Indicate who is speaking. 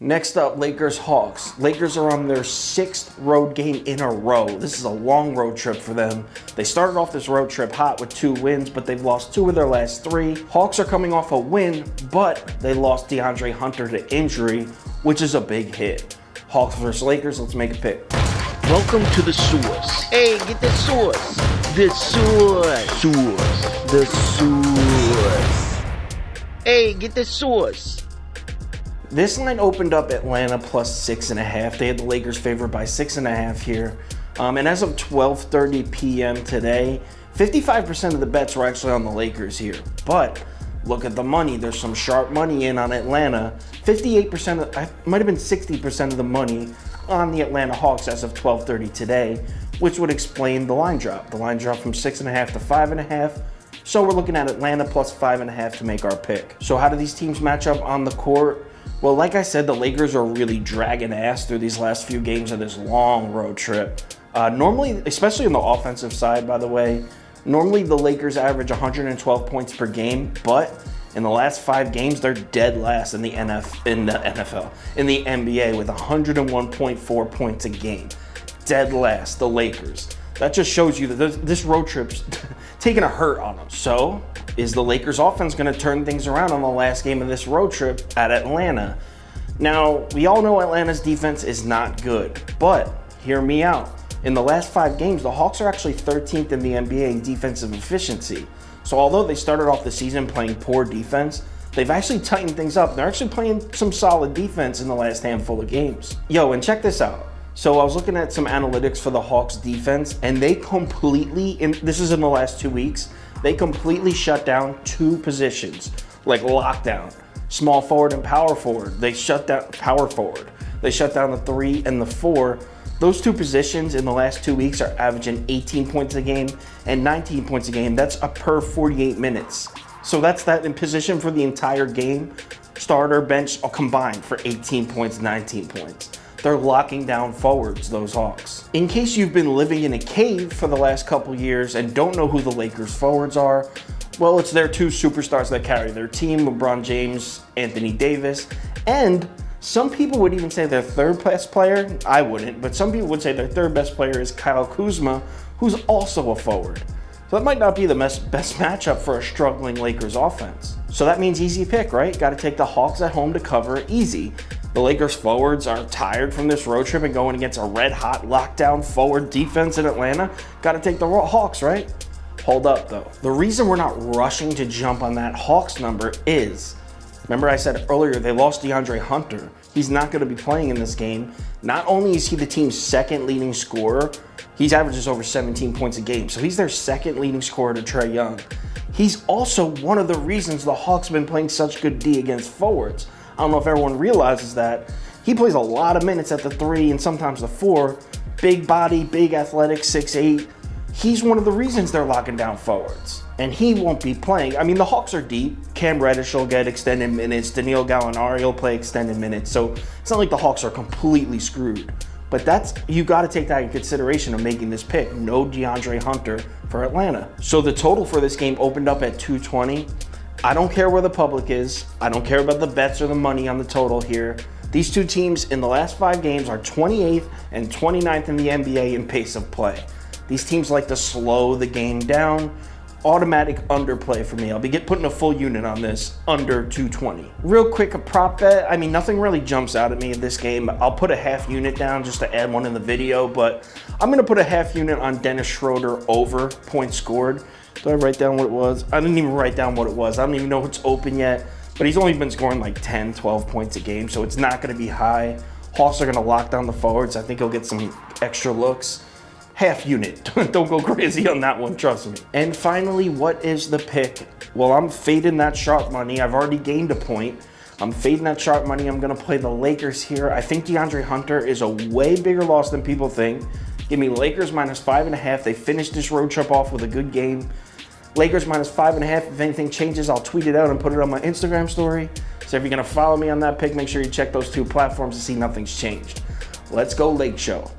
Speaker 1: Next up, Lakers-Hawks. Lakers are on their 6th road game in a row. This is a long road trip for them. They started off this road trip hot with 2 wins, but they've lost 2 of their last 3. Hawks are coming off a win, but they lost Deandre Hunter to injury, which is a big hit. Hawks versus Lakers, let's make a pick.
Speaker 2: Welcome to the source. Hey, get the source. The source. The source. Hey, get the source.
Speaker 1: This line opened up Atlanta plus 6.5. They had the Lakers favored by 6.5 here. And as of 12:30 p.m. today, 55% of the bets were actually on the Lakers here. But look at the money. There's some sharp money in on Atlanta. 58%, might have been 60% of the money on the Atlanta Hawks as of 12:30 today, which would explain the line drop. The line dropped from 6.5 to 5.5. So we're looking at Atlanta plus 5.5 to make our pick. So how do these teams match up on the court? Well, like I said, the Lakers are really dragging ass through these last few games of this long road trip. Normally, especially on the offensive side, by the way, normally the Lakers average 112 points per game, but in the last 5 games, they're dead last in the NFL, in the NBA with 101.4 points a game. Dead last, the Lakers. That just shows you that this road trip's taking a hurt on them. So, is the Lakers offense going to turn things around on the last game of this road trip at Atlanta? Now, we all know Atlanta's defense is not good, but hear me out. In the last 5 games, the Hawks are actually 13th in the NBA in defensive efficiency. So although they started off the season playing poor defense, they've actually tightened things up. They're actually playing some solid defense in the last handful of games. Yo, and check this out. So I was looking at some analytics for the Hawks defense, and they completely, this is in the last 2 weeks, they completely shut down 2 positions, like lockdown. Small forward and power forward. They shut down power forward. They shut down the 3 and the 4. Those 2 positions in the last 2 weeks are averaging 18 points a game and 19 points a game. That's a per 48 minutes. So that's that in position for the entire game. Starter, bench, all combined for 18 points, 19 points. They're locking down forwards, those Hawks. In case you've been living in a cave for the last couple years and don't know who the Lakers forwards are, well, it's their 2 superstars that carry their team, LeBron James, Anthony Davis, and some people would even say their 3rd best player, I wouldn't, but some people would say their 3rd best player is Kyle Kuzma, who's also a forward. So that might not be the best matchup for a struggling Lakers offense. So that means easy pick, right? Got to take the Hawks at home to cover easy. The Lakers forwards are tired from this road trip and going against a red-hot lockdown forward defense in Atlanta. Got to take the Hawks, right? Hold up, though. The reason we're not rushing to jump on that Hawks number is, remember I said earlier they lost Deandre Hunter. He's not going to be playing in this game. Not only is he the team's 2nd leading scorer, he averages over 17 points a game. So he's their 2nd leading scorer to Trae Young. He's also one of the reasons the Hawks have been playing such good D against forwards. I don't know if everyone realizes that. He plays a lot of minutes at the 3 and sometimes the 4. Big body, big athletic, 6'8". He's one of the reasons they're locking down forwards. And he won't be playing. I mean, the Hawks are deep. Cam Reddish will get extended minutes. Danilo Gallinari will play extended minutes. So it's not like the Hawks are completely screwed. But you got to take that in consideration of making this pick. No DeAndre Hunter for Atlanta. So the total for this game opened up at 220. I don't care where the public is. I don't care about the bets or the money on the total here. These 2 teams in the last 5 games are 28th and 29th in the NBA in pace of play. These teams like to slow the game down. Automatic underplay for me. I'll be putting a full unit on this, under 220. Real quick, a prop bet. I mean, nothing really jumps out at me in this game. I'll put a half unit down just to add one in the video, but I'm going to put a half unit on Dennis Schroeder over points scored. Did I write down what it was? I didn't even write down what it was. I don't even know if it's open yet, but he's only been scoring like 10, 12 points a game, so it's not going to be high. Hawks are going to lock down the forwards. I think he'll get some extra looks. Half unit. Don't go crazy on that one, trust me. And finally, what is the pick? Well, I'm fading that sharp money. I've already gained a point. I'm fading that sharp money. I'm going to play the Lakers here. I think DeAndre Hunter is a way bigger loss than people think. Give me Lakers minus 5.5. They finished this road trip off with a good game. Lakers minus 5.5. If anything changes, I'll tweet it out and put it on my Instagram story. So if you're going to follow me on that pick, make sure you check those 2 platforms to see nothing's changed. Let's go Lake Show.